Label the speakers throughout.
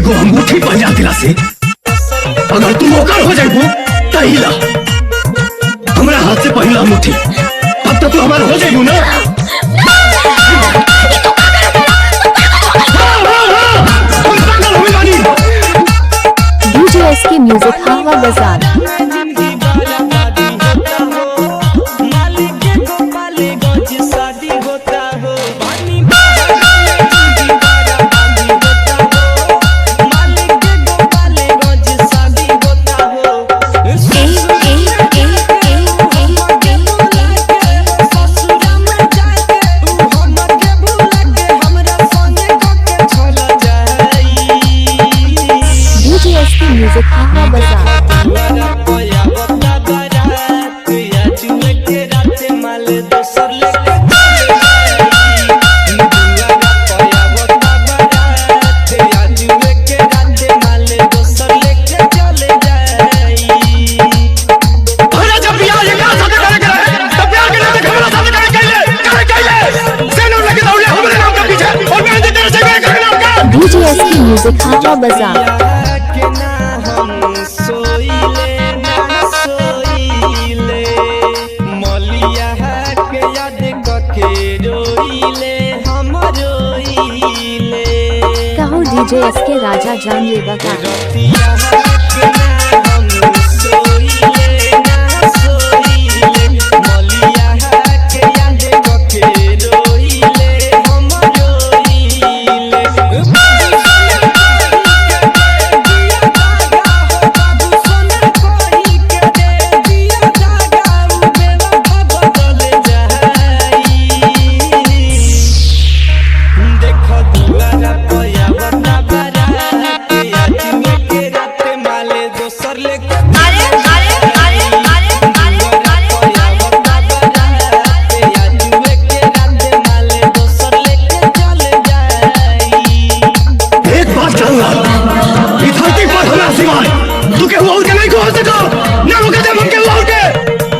Speaker 1: एगो अंगूठी पहना दिला से अगर तुम ओकर हो जाइबो तहिला हमरा हाथ से पहला अंगूठी अब तो तू हमार हो जाइबो ना।
Speaker 2: डीजे एसके म्यूजिक हवा बाजार। म्यूजिक हवा बाजार। डीजे एसके म्यूजिक हवा बाजार। कहूँ डीजे एसके राजा जान लेवा का।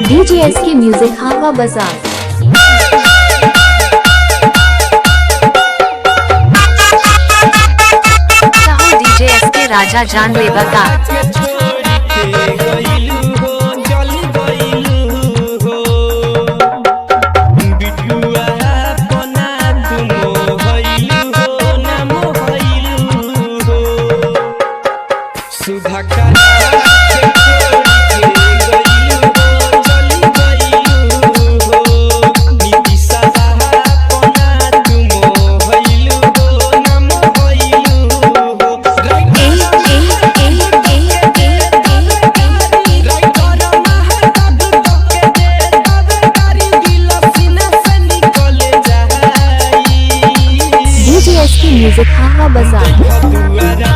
Speaker 2: डीजे एसके म्यूजिक हवा बाजार। डीजे एसके राजा जान लेवा का। म्यूजिक हवा बाजार।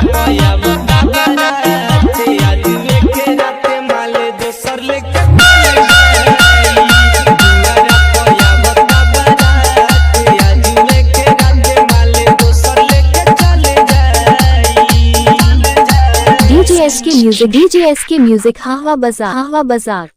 Speaker 2: डीजे एसके म्यूजिक हवा बाजार।